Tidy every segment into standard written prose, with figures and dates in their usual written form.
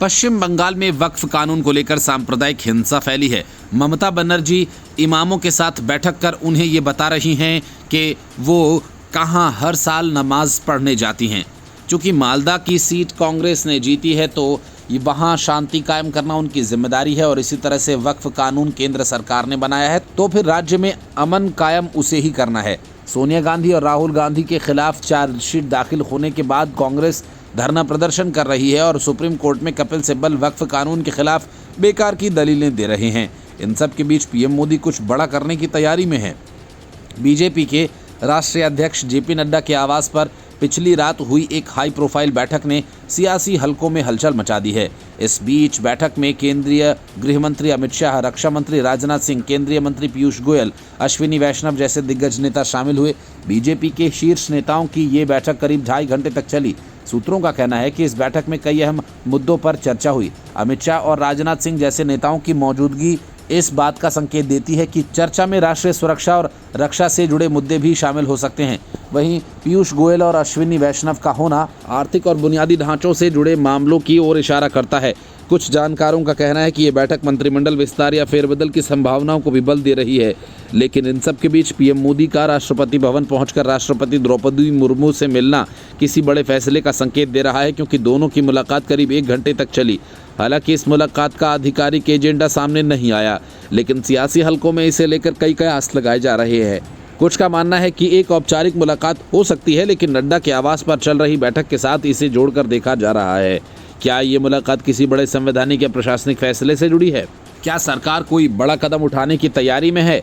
पश्चिम बंगाल में वक्फ कानून को लेकर सांप्रदायिक हिंसा फैली है। ममता बनर्जी इमामों के साथ बैठक कर उन्हें ये बता रही हैं कि वो कहां हर साल नमाज पढ़ने जाती हैं। चूँकि मालदा की सीट कांग्रेस ने जीती है तो वहाँ शांति कायम करना उनकी जिम्मेदारी है और इसी तरह से वक्फ कानून केंद्र सरकार ने बनाया है तो फिर राज्य में अमन कायम उसे ही करना है। सोनिया गांधी और राहुल गांधी के खिलाफ चार्जशीट दाखिल होने के बाद कांग्रेस धरना प्रदर्शन कर रही है और सुप्रीम कोर्ट में कपिल सिब्बल वक्फ कानून के खिलाफ बेकार की दलीलें दे रहे हैं। इन सब के बीच पीएम मोदी कुछ बड़ा करने की तैयारी में है। बीजेपी के राष्ट्रीय अध्यक्ष जेपी नड्डा के आवास पर पिछली रात हुई एक हाई प्रोफाइल बैठक ने सियासी हलकों में हलचल मचा दी है। इस बीच बैठक में केंद्रीय गृह मंत्री अमित शाह, रक्षा मंत्री राजनाथ सिंह, केंद्रीय मंत्री पीयूष गोयल, अश्विनी वैष्णव जैसे दिग्गज नेता शामिल हुए। बीजेपी के शीर्ष नेताओं की ये बैठक करीब 2.5 घंटे तक चली। सूत्रों का कहना है कि इस बैठक में कई अहम मुद्दों पर चर्चा हुई। अमित शाह और राजनाथ सिंह जैसे नेताओं की मौजूदगी इस बात का संकेत देती है कि चर्चा में राष्ट्रीय सुरक्षा और रक्षा से जुड़े मुद्दे भी शामिल हो सकते हैं। वहीं पीयूष गोयल और अश्विनी वैष्णव का होना आर्थिक और बुनियादी ढांचों से जुड़े मामलों की ओर इशारा करता है। कुछ जानकारों का कहना है कि ये बैठक मंत्रिमंडल विस्तार या फेरबदल की संभावनाओं को भी बल दे रही है। लेकिन इन सब के बीच पीएम मोदी का राष्ट्रपति भवन पहुंचकर राष्ट्रपति द्रौपदी मुर्मू से मिलना किसी बड़े फैसले का संकेत दे रहा है, क्योंकि दोनों की मुलाकात करीब 1 घंटे तक चली। हालांकि इस मुलाकात का आधिकारिक एजेंडा सामने नहीं आया, लेकिन सियासी हलकों में इसे लेकर कई कयास लगाए जा रहे हैं। कुछ का मानना है कि एक औपचारिक मुलाकात हो सकती है, लेकिन नड्डा के आवास पर चल रही बैठक के साथ इसे जोड़कर देखा जा रहा है। क्या ये मुलाकात किसी बड़े संवैधानिक या प्रशासनिक फैसले से जुड़ी है? क्या सरकार कोई बड़ा कदम उठाने की तैयारी में है?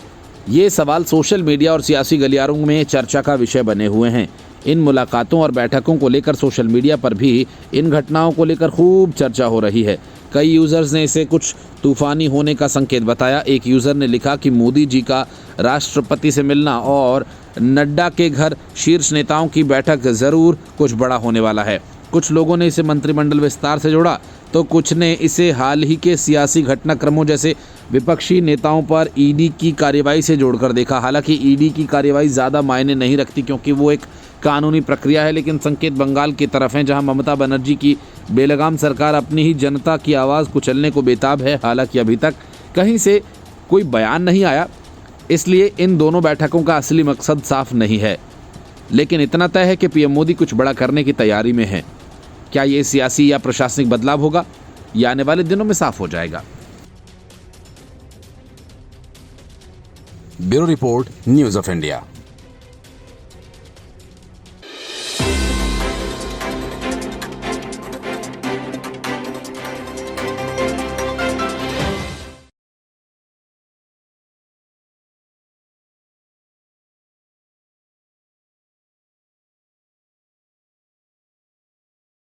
ये सवाल सोशल मीडिया और सियासी गलियारों में चर्चा का विषय बने हुए हैं। इन मुलाकातों और बैठकों को लेकर सोशल मीडिया पर भी इन घटनाओं को लेकर खूब चर्चा हो रही है। कई यूजर्स ने इसे कुछ तूफानी होने का संकेत बताया। एक यूजर ने लिखा कि मोदी जी का राष्ट्रपति से मिलना और नड्डा के घर शीर्ष नेताओं की बैठक ज़रूर कुछ बड़ा होने वाला है। कुछ लोगों ने इसे मंत्रिमंडल विस्तार से जोड़ा तो कुछ ने इसे हाल ही के सियासी घटनाक्रमों जैसे विपक्षी नेताओं पर ईडी की कार्रवाई से जोड़कर देखा। हालांकि ईडी की कार्रवाई ज़्यादा मायने नहीं रखती, क्योंकि वो एक कानूनी प्रक्रिया है, लेकिन संकेत बंगाल की तरफ हैं, जहां ममता बनर्जी की बेलगाम सरकार अपनी ही जनता की आवाज़ कुचलने को बेताब है। हालांकि अभी तक कहीं से कोई बयान नहीं आया, इसलिए इन दोनों बैठकों का असली मकसद साफ नहीं है। लेकिन इतना तय है कि पीएम मोदी कुछ बड़ा करने की तैयारी में है। क्या ये सियासी या प्रशासनिक बदलाव होगा, यह आने वाले दिनों में साफ हो जाएगा। Bureau report, news of India.